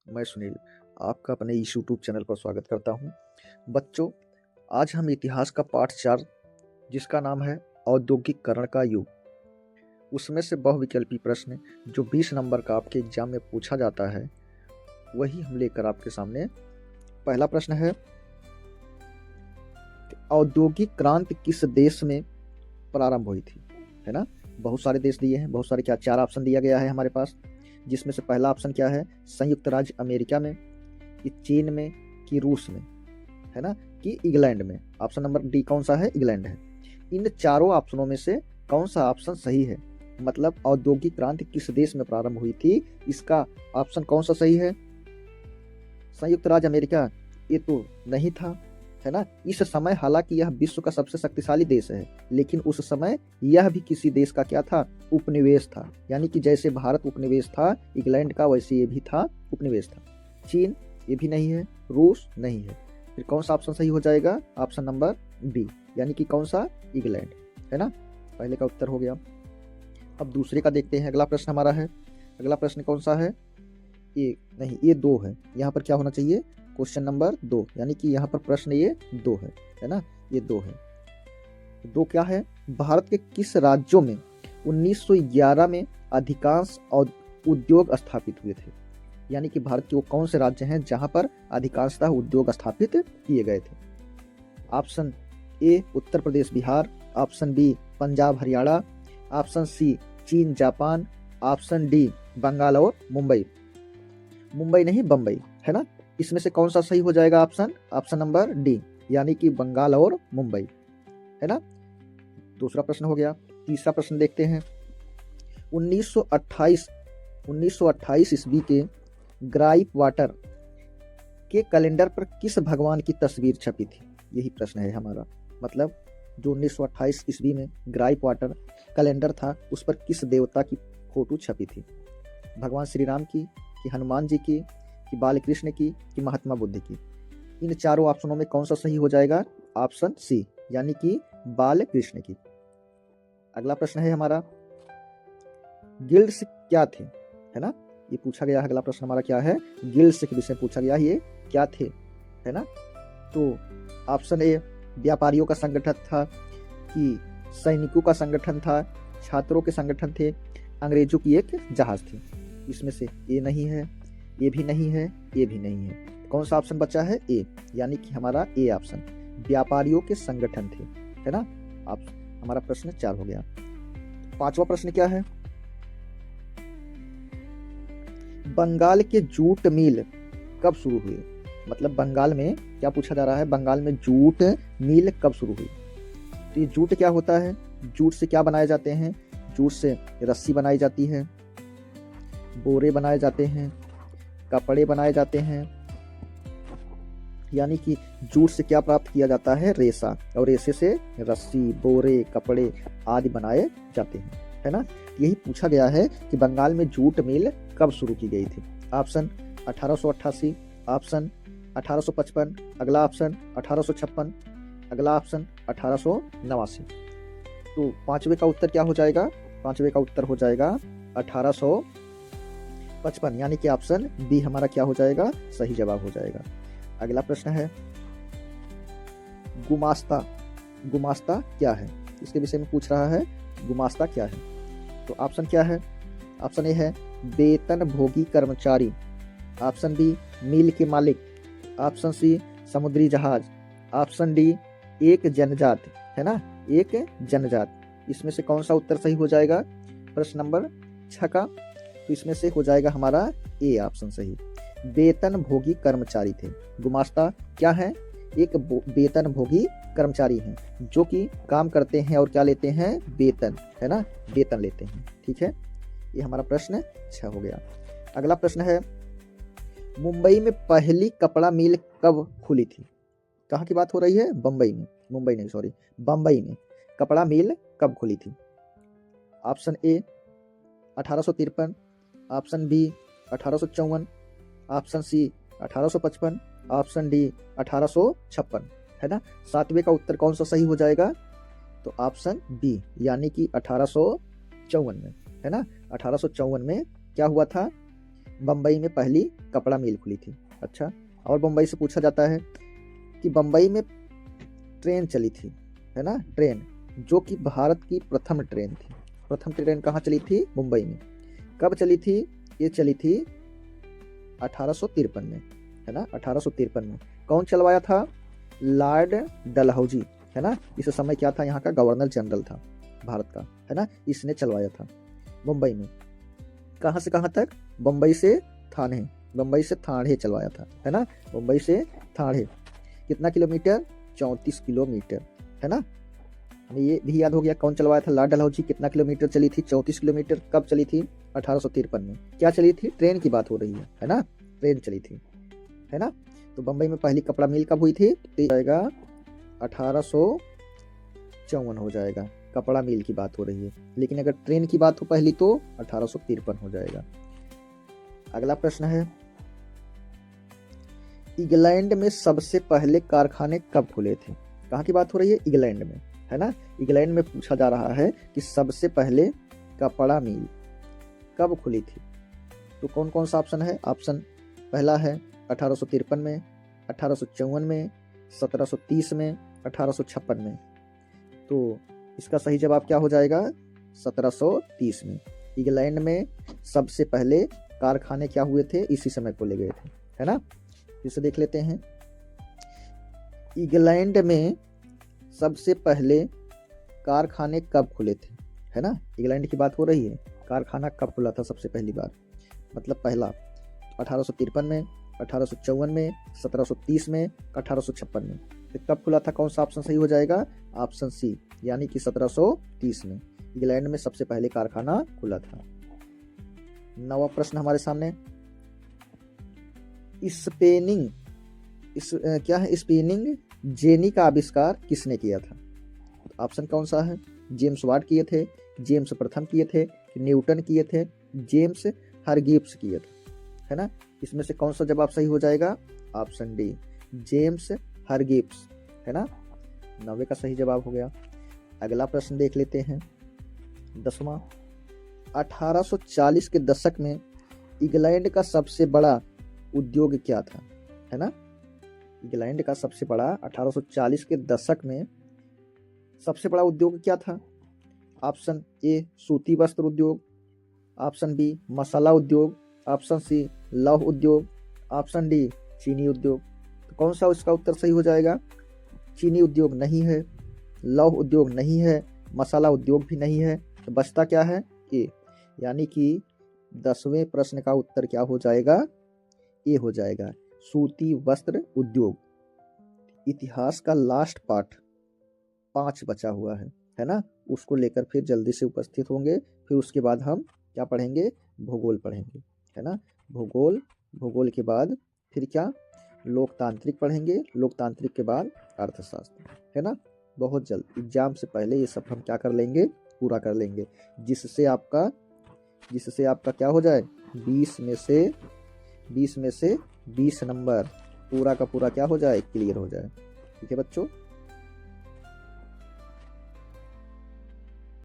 मैं सुनील आपका अपने इस यूट्यूब चैनल पर स्वागत करता हूं। बच्चों, आज हम इतिहास का पाठ 4 जिसका नाम है औद्योगिकरण का युग, उसमें से बहुविकल्पी प्रश्न जो 20 नंबर का आपके एग्जाम में पूछा जाता है वही हम लेकर आपके सामने। पहला प्रश्न है, औद्योगिक क्रांति किस देश में प्रारंभ हुई थी? है ना, बहुत सारे देश दिए हैं, बहुत सारे क्या 4 ऑप्शन दिया गया है हमारे पास, जिसमें से पहला ऑप्शन क्या है, संयुक्त राज्य अमेरिका में, कि चीन में, कि रूस में, है ना, कि इंग्लैंड में। ऑप्शन नंबर डी कौन सा है? इंग्लैंड है। इन चारों ऑप्शनों में से कौन सा ऑप्शन सही है? मतलब औद्योगिक क्रांति किस देश में प्रारंभ हुई थी, इसका ऑप्शन कौन सा सही है? संयुक्त राज्य अमेरिका ये तो नहीं था, है ना। इस समय हालांकि यह विश्व का सबसे शक्तिशाली देश है, लेकिन उस समय यह भी किसी देश का क्या था? उपनिवेश था। यानी कि जैसे भारत उपनिवेश था इंग्लैंड का, वैसे ये भी था, उपनिवेश था। चीन ये भी नहीं है, रूस नहीं है। फिर कौन सा ऑप्शन सही हो जाएगा? ऑप्शन नंबर बी, यानी कि कौन सा? इंग्लैंड, है ना। पहले का उत्तर हो गया। अब दूसरे का देखते हैं। अगला प्रश्न हमारा है, अगला प्रश्न कौन सा है? ये नहीं, ये 2 है। यहाँ पर क्या होना चाहिए? क्वेश्चन नंबर 2, यानी कि यहाँ पर प्रश्न ये 2 है ना, ये 2 है। 2 क्या है? भारत के किस राज्यों में 1911 में अधिकांश उद्योग स्थापित हुए थे? यानी कि भारत के वो कौन से राज्य हैं जहां पर अधिकांशतः उद्योग स्थापित किए गए थे? Option A Uttar Pradesh Bihar, option B Punjab Haryana, option C चीन जापान, ऑप्शन डी बंगाल और मुंबई। मुंबई नहीं, बंबई, है ना। इसमें से कौन सा सही हो जाएगा? ऑप्शन नंबर डी, यानी कि बंगाल और मुंबई, है ना। दूसरा प्रश्न हो गया। तीसरा प्रश्न देखते हैं। 1928 ईस्वी के ग्राइप वाटर के कैलेंडर पर किस भगवान की तस्वीर छपी थी? यही प्रश्न है हमारा। मतलब जो 1928 ईस्वी में ग्राइप वाटर कैलेंडर था, उस पर किस देवता की फोटो छपी थी? भगवान श्री राम की, कि हनुमान जी की, कि बालकृष्ण की, कि महात्मा बुद्ध की। इन चारों ऑप्शनों में कौन सा सही हो जाएगा? ऑप्शन सी, यानी कि बालकृष्ण की। अगला प्रश्न है हमारा, गिल्ड्स क्या थे? है ना, ये पूछा गया है। अगला प्रश्न हमारा क्या है? गिल्ड्स के विषय पूछा गया, ये क्या थे, है ना। तो ऑप्शन ए व्यापारियों का संगठन था, कि सैनिकों का संगठन था, छात्रों के संगठन थे, अंग्रेजों की एक जहाज थी। इसमें से ए नहीं है, ये भी नहीं है, ये भी नहीं है। कौन सा ऑप्शन बचा है? ए, यानी कि हमारा ए ऑप्शन, व्यापारियों के संगठन थे, है ना। आप हमारा प्रश्न 4 हो गया। 5वां प्रश्न क्या है? बंगाल के जूट मिल कब शुरू हुए? मतलब बंगाल में क्या पूछा जा रहा है? बंगाल में जूट मिल कब शुरू हुई? तो ये जूट क्या होता है? जूट से क्या बनाए जाते हैं? जूट से रस्सी बनाई जाती है, बोरे बनाए जाते हैं, कपड़े बनाए जाते हैं। यानी कि जूट से क्या प्राप्त किया जाता है? रेशा, और रेशे से रस्सी, बोरे, कपड़े आदि बनाए जाते हैं, है ना। यही पूछा गया है कि बंगाल में जूट मिल कब शुरू की गई थी? ऑप्शन 1888, ऑप्शन 1855, अगला ऑप्शन 1856, अगला ऑप्शन 1889। तो 5वें का उत्तर क्या हो जाएगा? 5वें का उत्तर हो जाएगा 1855, यानी कि ऑप्शन बी हमारा क्या हो जाएगा? सही जवाब हो जाएगा। अगला प्रश्न है, गुमास्ता। गुमास्ता क्या है? इसके विषय में पूछ रहा है, गुमास्ता क्या है? तो ऑप्शन क्या है? ऑप्शन ए है वेतन भोगी कर्मचारी, ऑप्शन बी मिल के मालिक, ऑप्शन सी समुद्री जहाज, ऑप्शन डी एक जनजात, है ना, एक जनजात। इसमें से कौन सा उत्तर सही हो जाएगा? प्रश्न नंबर 6 का, तो इसमें से हो जाएगा हमारा ए ऑप्शन सही, वेतन भोगी कर्मचारी थे। गुमास्ता क्या है? एक वेतन भोगी कर्मचारी हैं जो कि काम करते हैं और क्या लेते हैं? वेतन, है ना, वेतन लेते हैं। ठीक है, ये हमारा प्रश्न 6 हो गया। अगला प्रश्न है, मुंबई में पहली कपड़ा मिल कब खुली थी? कहाँ की बात हो रही है? बम्बई में, मुंबई नहीं सॉरी, बम्बई में कपड़ा मिल कब खुली थी? Option A 1853, option B 1854, option C 1855, option D 1856, है ना। 7वें का उत्तर कौन सा सही हो जाएगा? तो ऑप्शन बी, यानी कि 1854 में, है ना। 1854 में क्या हुआ था? बम्बई में पहली कपड़ा मिल खुली थी। अच्छा, और बम्बई से पूछा जाता है कि बम्बई में ट्रेन चली थी, है ना, ट्रेन जो कि भारत की प्रथम ट्रेन थी। प्रथम ट्रेन कहाँ चली थी? मुंबई में। कब चली थी? ये चली थी 1853 में, है ना, 1853 में। कौन चलवाया था? लॉर्ड डलहौजी, है ना, इस समय क्या था? यहाँ का गवर्नर जनरल था भारत का, है ना, इसने चलवाया था मुंबई में। कहाँ से कहाँ तक? बम्बई से थाने, बम्बई से ठाणे चलवाया था, है ना, मुंबई से ठाणे। कितना किलोमीटर? 34 किलोमीटर, है ना। हमें ये भी याद हो गया कौन चलवाया था? लॉर्ड डलहौजी। कितना किलोमीटर चली थी? 34 किलोमीटर। कब चली थी? 1853 में। क्या चली थी? ट्रेन की बात हो रही है ना, ट्रेन चली थी, है ना। तो बम्बई में पहली कपड़ा मिल कब हुई थी? तो जाएगा 1854 हो जाएगा, कपड़ा मिल की बात हो रही है। लेकिन अगर ट्रेन की बात हो पहली तो 1853 हो जाएगा। अगला प्रश्न है, इंग्लैंड में सबसे पहले कारखाने कब खुले थे? कहाँ की बात हो रही है? इंग्लैंड में, है ना। इंग्लैंड में पूछा जा रहा है कि सबसे पहले कपड़ा मिल कब खुली थी। तो कौन कौन सा ऑप्शन है? ऑप्शन पहला है 1853 में, 1854 में, 1730 में, 1856 में। तो इसका सही जवाब क्या हो जाएगा? 1730 में। इंग्लैंड में सबसे पहले कारखाने क्या हुए थे? इसी समय खोले गए थे, है ना। फिर से देख लेते हैं, इंग्लैंड में सबसे पहले कारखाने कब खुले थे, है ना। इंग्लैंड की बात हो रही है, कारखाना कब खुला था सबसे पहली बार? मतलब पहला 1853 में, 1854 में, 1730 में, 1856 में। तो कब खुला था? कौन सा ऑप्शन सही हो जाएगा? ऑप्शन सी, यानी कि 1730 में इंग्लैंड में सबसे पहले कारखाना खुला था। नवा प्रश्न हमारे सामने, स्पिनिंग क्या है? स्पिनिंग जेनी का आविष्कार किसने किया था? ऑप्शन कौन सा है? जेम्स वाट किए थे, जेम्स प्रथम किए थे, न्यूटन किए थे, जेम्स हरग्रीव्स किए थे, है ना। इसमें से कौन सा जवाब सही हो जाएगा? ऑप्शन डी, जेम्स हरग्रीव्स, है ना। 9वें का सही जवाब हो गया। अगला प्रश्न देख लेते हैं, 10वां। 1840 के दशक में इंग्लैंड का सबसे बड़ा उद्योग क्या था, है ना। इंग्लैंड का सबसे बड़ा 1840 के दशक में सबसे बड़ा उद्योग क्या था? ऑप्शन ए सूती वस्त्र उद्योग, ऑप्शन बी मसाला उद्योग, ऑप्शन सी लौह उद्योग, ऑप्शन डी चीनी उद्योग। तो कौन सा इसका उत्तर सही हो जाएगा? चीनी उद्योग नहीं है, लौह उद्योग नहीं है, मसाला उद्योग भी नहीं है। तो बचता क्या है? ए, यानी कि 10वें प्रश्न का उत्तर क्या हो जाएगा? ए हो जाएगा, सूती वस्त्र उद्योग। इतिहास का लास्ट पार्ट 5 बचा हुआ है ना, उसको लेकर फिर जल्दी से उपस्थित होंगे। फिर उसके बाद हम क्या पढ़ेंगे? भूगोल पढ़ेंगे, है ना। भूगोल, भूगोल के बाद फिर क्या? लोकतांत्रिक पढ़ेंगे, लोकतांत्रिक के बाद अर्थशास्त्र, है ना। बहुत जल्द एग्जाम से पहले ये सब हम क्या कर लेंगे? पूरा कर लेंगे, जिससे आपका क्या हो जाए? 20 में से 20 नंबर पूरा का पूरा क्या हो जाए? क्लियर हो जाए। ठीक है बच्चों।